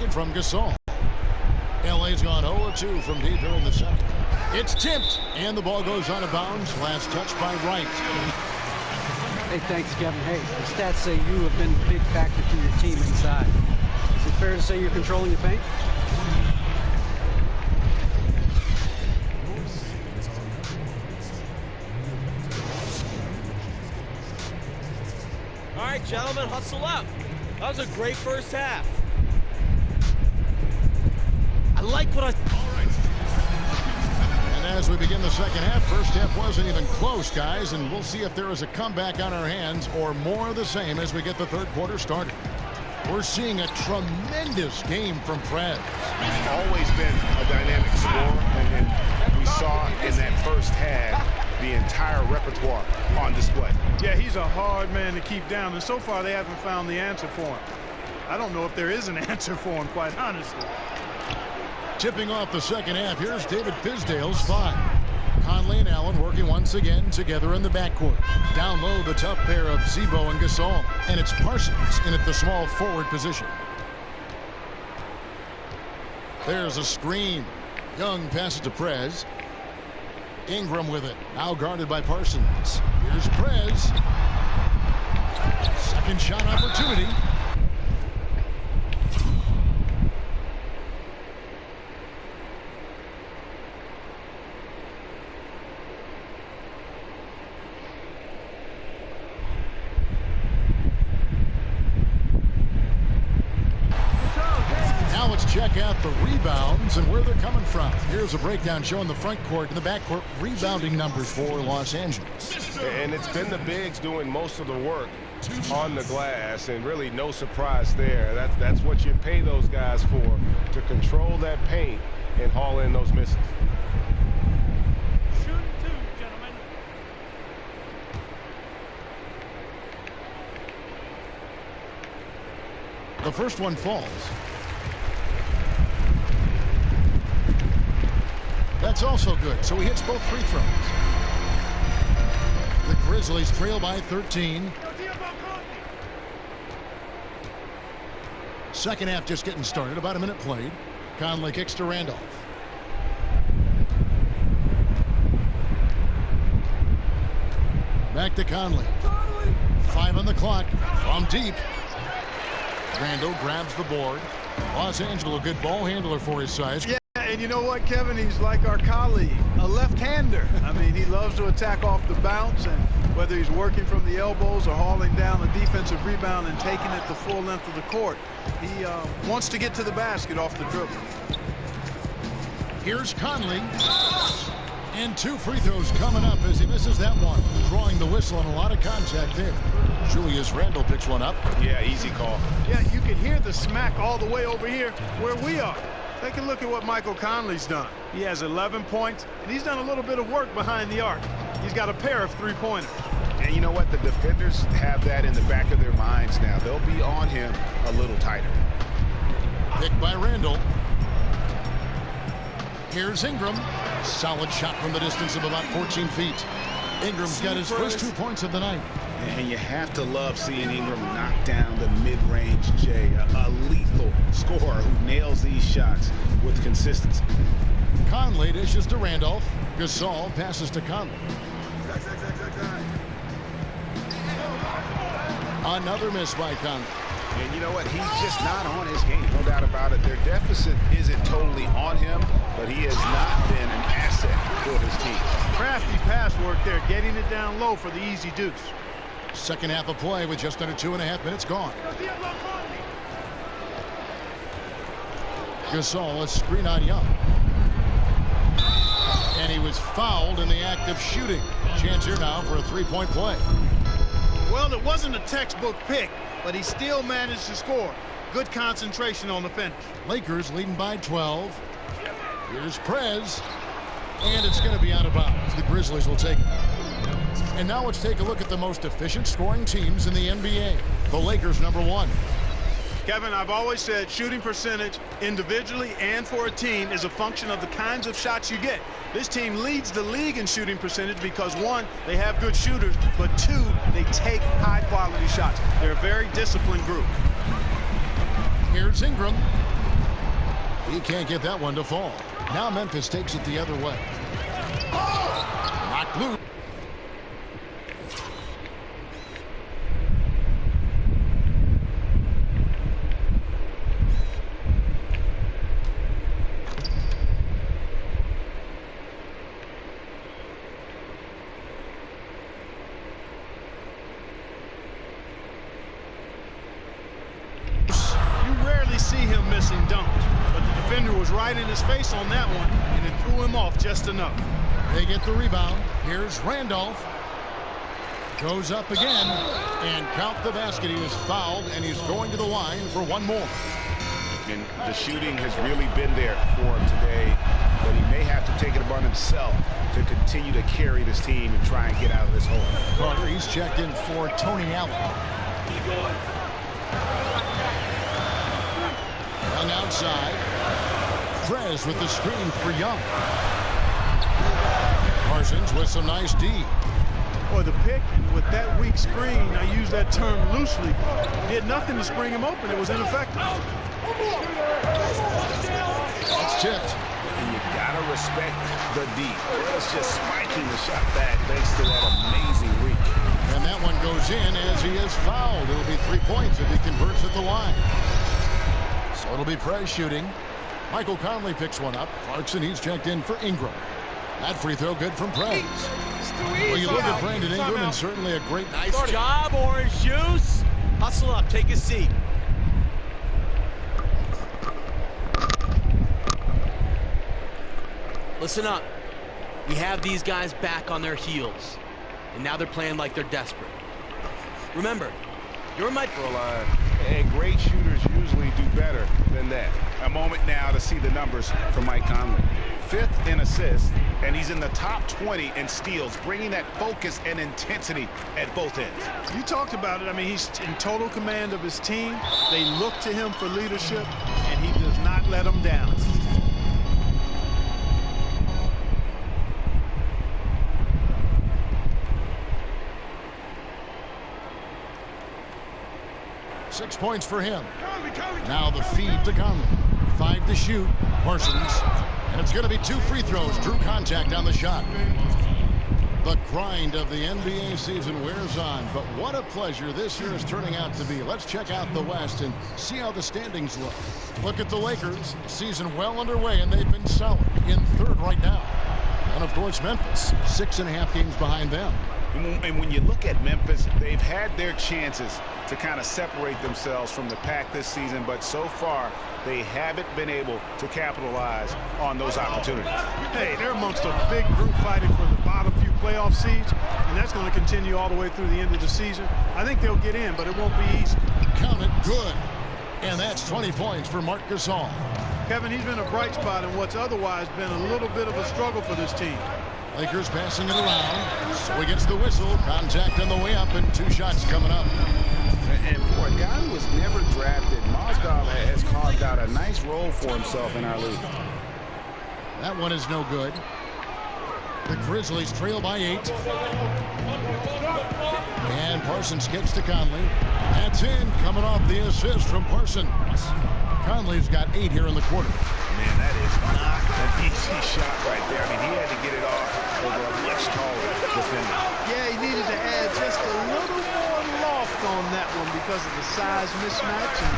second from Gasol. LA's gone 0-2 from deep here in the second. It's tipped, and the ball goes out of bounds. Last touch by Wright. Hey, thanks, Kevin. Hey, the stats say you have been a big factor to your team inside. Is it fair to say you're controlling the paint? All right, gentlemen, hustle up. That was a great first half. I like what I... And as we begin the second half, first half wasn't even close, guys, and we'll see if there is a comeback on our hands or more of the same as we get the third quarter started. We're seeing a tremendous game from Prez. He's always been a dynamic scorer, and we saw in that first half the entire repertoire on display. Yeah, he's a hard man to keep down, and so far they haven't found the answer for him. I don't know if there is an answer for him, quite honestly. Tipping off the second half, here's David Fizdale's 5. Conley and Allen working once again together in the backcourt. Down low, the tough pair of Zebo and Gasol. And it's Parsons in at the small forward position. There's a screen. Young passes to Prez. Ingram with it. Now guarded by Parsons. Here's Prez. Second shot opportunity. Check out the rebounds and where they're coming from. Here's a breakdown showing the front court and the back court rebounding numbers for Los Angeles. And it's been the bigs doing most of the work on the glass, and really no surprise there. That's what you pay those guys for, to control that paint and haul in those misses. Shoot two, gentlemen. The first one falls. That's also good, so he hits both free throws. The Grizzlies trail by 13. Second half just getting started, about a minute played. Conley kicks to Randolph. Back to Conley. 5 on the clock. From deep. Randall grabs the board. Los Angeles, a good ball handler for his size. Yeah. And you know what, Kevin? He's like our colleague, a left-hander. I mean, he loves to attack off the bounce, and whether he's working from the elbows or hauling down a defensive rebound and taking it the full length of the court, he wants to get to the basket off the dribble. Here's Conley. And 2 free throws coming up as he misses that one. Drawing the whistle and a lot of contact there. Julius Randle picks one up. Yeah, easy call. Yeah, you can hear the smack all the way over here where we are. Take a look at what Michael Conley's done. He has 11 points, and he's done a little bit of work behind the arc. He's got a pair of three-pointers. And you know what? The defenders have that in the back of their minds now. They'll be on him a little tighter. Picked by Randall. Here's Ingram. Solid shot from the distance of about 14 feet. Ingram's got his first 2 points of the night. And you have to love seeing Ingram knock down the mid-range J, a lethal scorer who nails these shots with consistency. Conley dishes to Randolph. Gasol passes to Conley. Another miss by Conley. And you know what? He's just not on his game, no doubt about it. Their deficit isn't totally on him, but he has not been an asset for his team. Crafty pass work there, getting it down low for the easy deuce. Second half of play with just under 2.5 minutes gone. Gasol, a screen on Young. And he was fouled in the act of shooting. Chance here now for a three-point play. Well, it wasn't a textbook pick, but he still managed to score. Good concentration on the finish. Lakers leading by 12. Here's Prez. And it's going to be out of bounds. The Grizzlies will take it. And now let's take a look at the most efficient scoring teams in the NBA. The Lakers, number 1. Kevin, I've always said shooting percentage individually and for a team is a function of the kinds of shots you get. This team leads the league in shooting percentage because, 1, they have good shooters, but 2, they take high-quality shots. They're a very disciplined group. Here's Ingram. He can't get that one to fall. Now Memphis takes it the other way. Knocked loose. See him missing dunks, but the defender was right in his face on that one, and it threw him off just enough. They get the rebound. Here's Randolph. Goes up again, and count the basket. He is fouled, and he's going to the line for one more. And the shooting has really been there for him today, but he may have to take it upon himself to continue to carry this team and try and get out of this hole. Carter, he's checked in for Tony Allen. Young outside. Prez with the screen for Young. Parsons with some nice D. Boy, the pick with that weak screen, I use that term loosely, did nothing to spring him open. It was ineffective. That's tipped. And you gotta respect the D. It's just spiking the shot back thanks to that amazing reach. And that one goes in as he is fouled. It'll be 3 points if he converts at the line. So it'll be Prez shooting. Michael Conley picks one up. Clarkson, he's checked in for Ingram. That free throw good from Prez. Well, you look at Brandon Ingram, and certainly a great... Nice job, Orange Juice. Hustle up, take a seat. Listen up. We have these guys back on their heels, and now they're playing like they're desperate. Remember, you're my line, and great shooters usually do better than that. A moment now to see the numbers from Mike Conley. 5th in assists, and he's in the top 20 in steals, bringing that focus and intensity at both ends. You talked about it. I mean, he's in total command of his team. They look to him for leadership, and he does not let them down. Six points for him. Now the feed to Conley. 5 to shoot. Parsons. And it's going to be 2 free throws. Drew contact on the shot. The grind of the NBA season wears on, but what a pleasure this year is turning out to be. Let's check out the West and see how the standings look. Look at the Lakers. Season well underway, and they've been solid in 3rd right now. And, of course, Memphis, 6.5 games behind them. And when you look at Memphis, they've had their chances to kind of separate themselves from the pack this season, but so far they haven't been able to capitalize on those opportunities. Hey, they're amongst a big group fighting for the bottom few playoff seeds, and that's going to continue all the way through the end of the season. I think they'll get in, but it won't be easy. Count it, good. And that's 20 points for Marc Gasol. Kevin, he's been a bright spot in what's otherwise been a little bit of a struggle for this team. Lakers passing it around. So he gets the whistle. Contact on the way up, and 2 shots coming up. And for a guy who was never drafted, Mozgov has carved out a nice role for himself in our league. That one is no good. The Grizzlies trail by 8. And Parsons gets to Conley. That's in, coming off the assist from Parsons. Conley's got 8 here in the quarter. Man, that is not an easy shot right there. I mean, he had to get it off over a much taller defender. Yeah, he needed to add just a little more loft on that one because of the size mismatch, and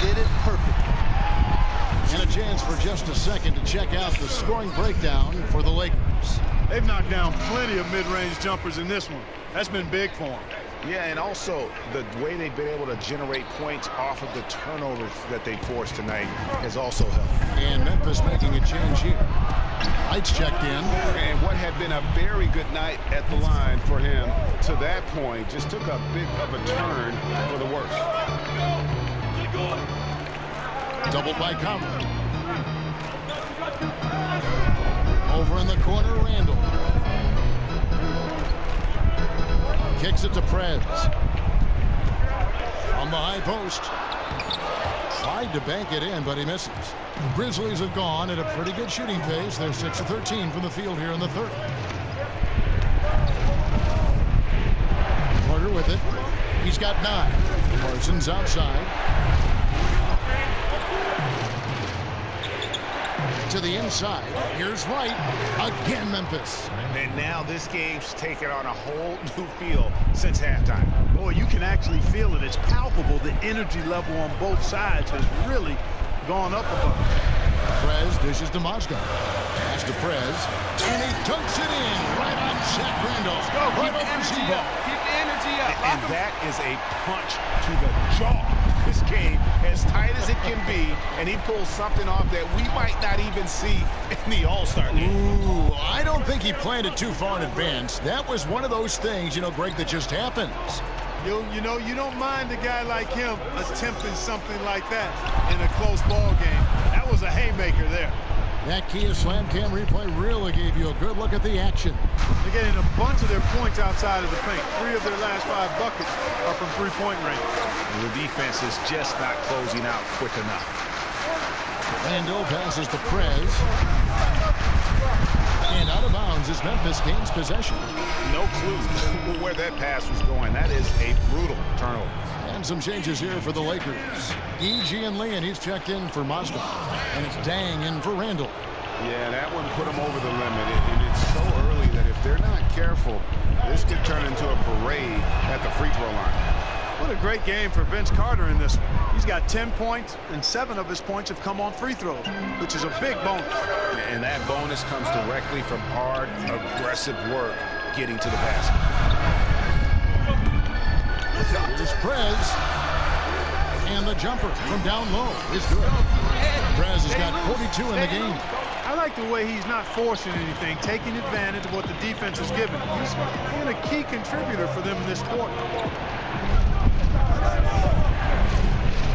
did it perfectly. And a chance for just a second to check out the scoring breakdown for the Lakers. They've knocked down plenty of mid-range jumpers in this one. That's been big for them. Yeah, and also the way they've been able to generate points off of the turnovers that they forced tonight has also helped. And Memphis making a change here. Lights checked in. And what had been a very good night at the line for him to that point just took a bit of a turn for the worse. Doubled by Conley. Over in the corner, Randall. Kicks it to Prez. On the high post. Tried to bank it in, but he misses. Grizzlies have gone at a pretty good shooting pace. They're 6 of 13 from the field here in the 3rd. Carter with it. He's got 9. Parsons outside. to the inside. Here's Wright. Again, Memphis. And now this game's taken on a whole new feel since halftime. Boy, you can actually feel it. It's palpable. The energy level on both sides has really gone up a bunch. Prez dishes to Moscow. Pass to Prez. And he dunks it in. Right on Zach Randolph. Right over Zebo. Keep the energy up. And that is a punch to the jaw. This game as tight as it can be, and he pulls something off that we might not even see in the All-Star game. Ooh, I don't think he planned it too far in advance. That was one of those things, Greg, that just happens. You don't mind a guy like him attempting something like that in a close ball game. That was a haymaker there. That Kia Slam Cam replay really gave you a good look at the action. They're getting a bunch of their points outside of the paint. 3 of their last 5 buckets are from three-point range. And the defense is just not closing out quick enough. Randall passes to Prez. And out of bounds as Memphis gains possession. No clue where that pass was going. That is a brutal turnover. And some changes here for the Lakers. E.G. and Lee, and he's checked in for Moscow. And it's Dang in for Randall. Yeah, that one put him over the limit. And it's so early that if they're not careful, this could turn into a parade at the free throw line. What a great game for Vince Carter in this one. He's got 10 points, and 7 of his points have come on free throws, which is a big bonus. And that bonus comes directly from hard, aggressive work getting to the basket. Here's Prez. And the jumper from down low is good. Prez has got 42 in the game. I like the way he's not forcing anything, taking advantage of what the defense is giving. He's been a key contributor for them in this quarter.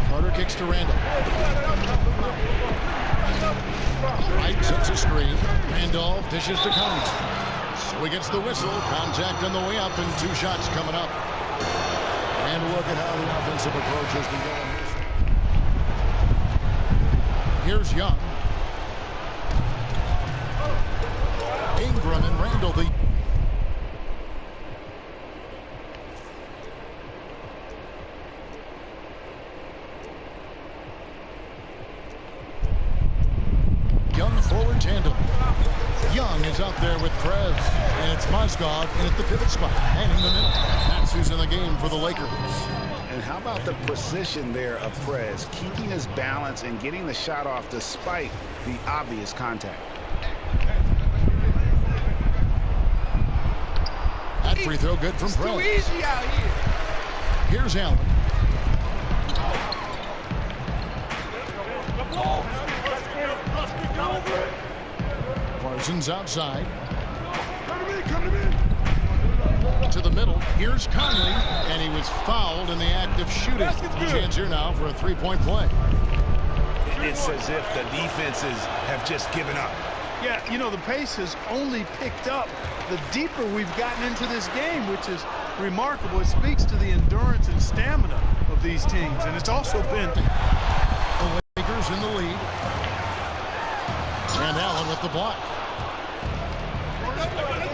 Carter kicks to Randall. Wright sets a screen. Randolph dishes to Collins. So he gets the whistle. Contact on the way up and 2 shots coming up. And look at how the offensive approach has been going. Here's Young. Ingram and Randall. Young forward tandem. Young is out there with Prez, and it's Mozgov in at the pivot spot and in the middle. That's who's in the game for the Lakers. And how about the precision there of Prez, keeping his balance and getting the shot off despite the obvious contact. That free throw good from Prez. Too easy out here. Here's Allen. Parsons outside. To the middle. Here's Conley, and he was fouled in the act of shooting. Chance here now for a 3-point play. It's as if the defenses have just given up. Yeah, the pace has only picked up the deeper we've gotten into this game, which is remarkable. It speaks to the endurance and stamina of these teams, and it's also been... The Lakers in the lead. And Allen with the block.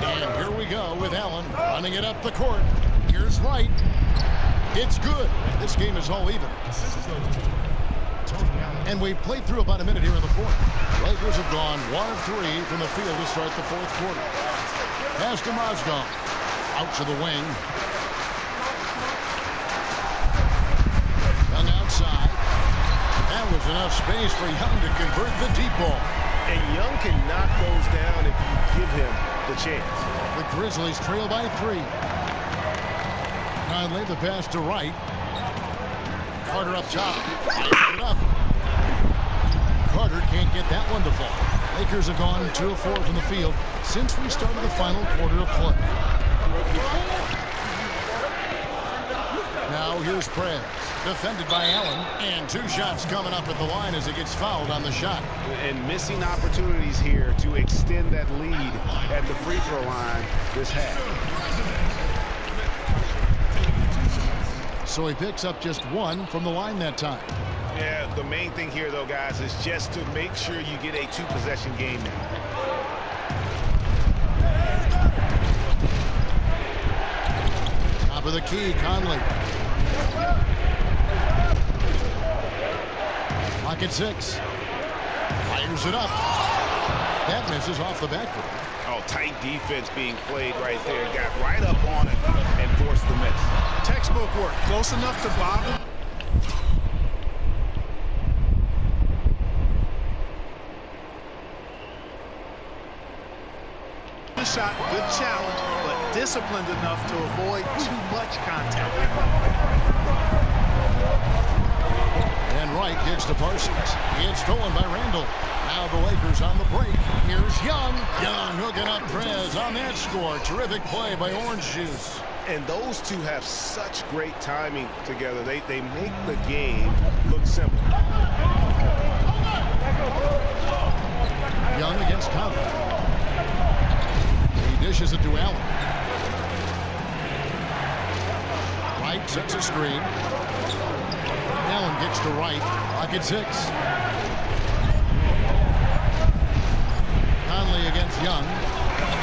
And here we go with Allen running it up the court. Here's Wright. It's good. This game is all even. And we played through about a minute here in the fourth. Lakers have gone 1 of 3 from the field to start the fourth quarter. Pass to Mozgov. Out to the wing. Young outside. That was enough space for Young to convert the deep ball. And Young can knock those down if you give him the chance. The Grizzlies trail by 3. Conley the pass to Wright. Carter up top. It up. Carter can't get that one to fall. Lakers have gone 2 of 4 from the field since we started the final quarter of play. Now here's Prez, defended by Allen, and 2 shots coming up at the line as he gets fouled on the shot. And missing opportunities here to extend that lead at the free throw line this half. So he picks up just 1 from the line that time. Yeah, the main thing here, though, guys, is just to make sure you get a 2-possession game now. Top of the key, Conley. Pocket 6. Fires it up. That misses off the backboard. Oh, tight defense being played right there. Got right up on it and forced the miss. Textbook work. Close enough to bother. The shot, good challenge, but disciplined enough to avoid too much contact. And Wright gets to Parsons. It's stolen by Randall. Now the Lakers on the break. Here's Young. Young hooking up Prez on that score. Terrific play by Orange Juice. And those two have such great timing together. They make the game look simple. Young against Conley. He dishes it to Allen. Wright sets a screen. Allen gets to Wright. Pocket 6. Conley against Young.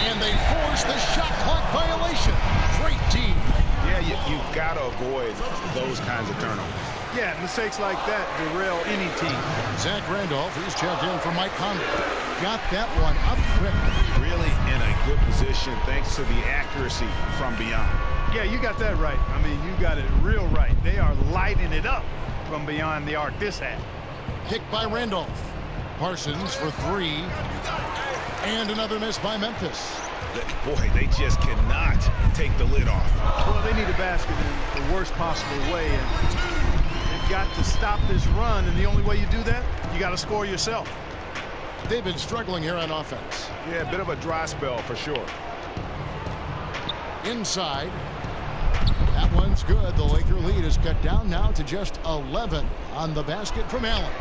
And they force the shot clock violation. Great team. Yeah, you've got to avoid those kinds of turnovers. Yeah, mistakes like that derail any team. Zach Randolph, he's checked in for Mike Conley. Got that one up quick. Really in a good position thanks to the accuracy from beyond. Yeah, you got that right. I mean, you got it real right. They are lighting it up from beyond the arc this half. Kick by Randolph. Parsons for 3. And another miss by Memphis. Boy, they just cannot take the lid off. Well, they need a basket in the worst possible way, and they've got to stop this run, and the only way you do that, you got to score yourself. They've been struggling here on offense. Yeah, a bit of a dry spell for sure. Inside. That one's good. The Laker lead is cut down now to just 11 on the basket from Allen.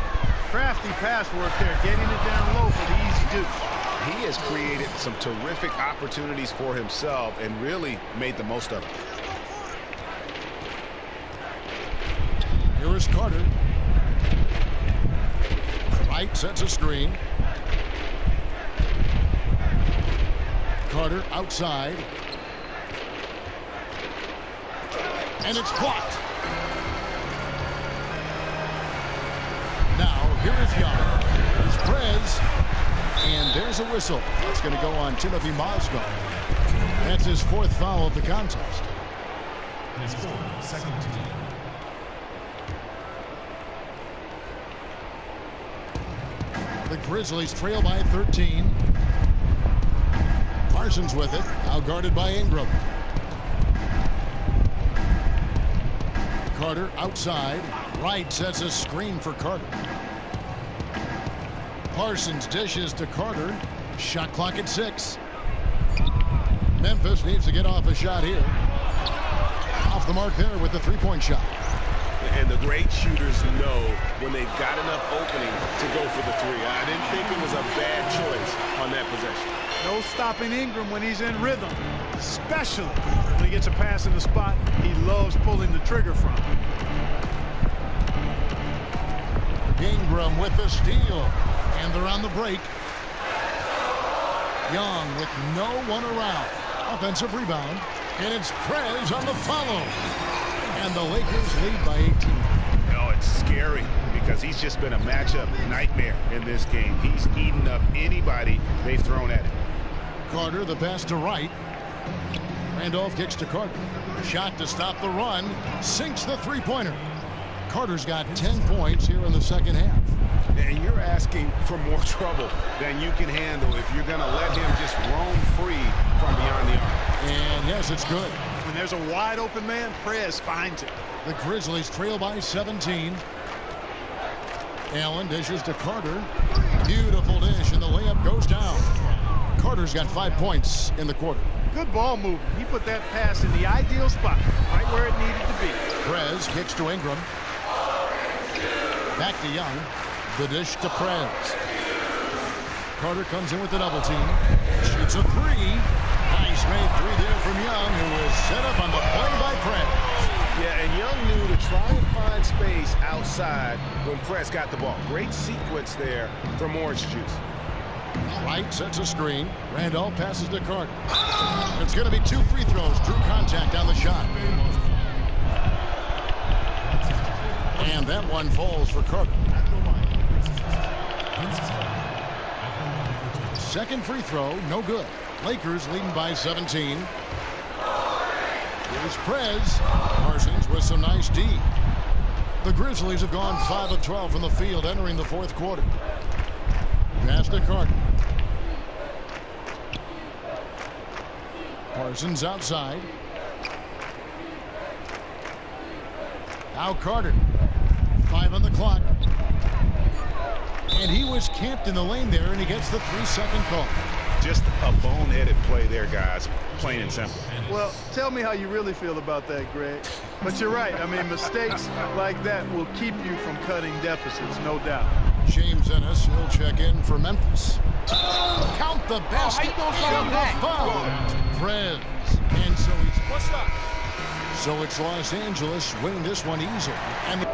Crafty pass work there, getting it down low for the easy deuce. He has created some terrific opportunities for himself and really made the most of it. Here is Carter. Wright sets a screen. Carter outside. And it's blocked. Now, here is Young. Here's Prez. And there's a whistle. That's going to go on Timothy Mozgov. That's his 4th foul of the contest. His 4th, second team. The Grizzlies trail by 13. Parsons with it. Now guarded by Ingram. Carter outside. Wright sets a screen for Carter. Parsons dishes to Carter. Shot clock at 6. Memphis needs to get off a shot here. Off the mark there with the 3-point shot. And the great shooters know when they've got enough opening to go for the 3. I didn't think it was a bad choice on that possession. No stopping Ingram when he's in rhythm, especially when he gets a pass in the spot he loves pulling the trigger from. Ingram with the steal. And they're on the break. Young with no one around. Offensive rebound. And it's Prez on the follow. And the Lakers lead by 18. Oh, it's scary because he's just been a matchup nightmare in this game. He's eaten up anybody they've thrown at him. Carter, the pass to Wright. Randolph kicks to Carter. Shot to stop the run. Sinks the 3-pointer. Carter's got 10 points here in the second half. And you're asking for more trouble than you can handle if you're going to let him just roam free from beyond the arc. And yes, it's good. When there's a wide open man, Prez finds it. The Grizzlies trail by 17. Allen dishes to Carter. Beautiful dish, and the layup goes down. Carter's got 5 points in the quarter. Good ball movement. He put that pass in the ideal spot, right where it needed to be. Prez kicks to Ingram. Back to Young. The dish to Prez. Carter comes in with the double team. Shoots a 3. Nice made 3 there from Young, who was set up on the play by Prez. Yeah, and Young knew to try and find space outside when Prez got the ball. Great sequence there from Orange Juice. Wright sets a screen. Randolph passes to Carter. It's going to be 2 free throws. Drew contact on the shot. And that one falls for Carter. Second free throw, no good. Lakers leading by 17. Here's Prez. Parsons with some nice D. The Grizzlies have gone 5 of 12 from the field entering the fourth quarter. Pass to Carter. Parsons outside. Now Carter. 5 on the clock. And he was camped in the lane there, and he gets the 3-second call. Just a boneheaded play there, guys. Plain and simple. Well, tell me how you really feel about that, Greg. But you're right. I mean, mistakes like that will keep you from cutting deficits, no doubt. James Ennis, he'll check in for Memphis. Count the basket. And the foul. Prez. And so it's... What's up? So it's Los Angeles winning this one easily. And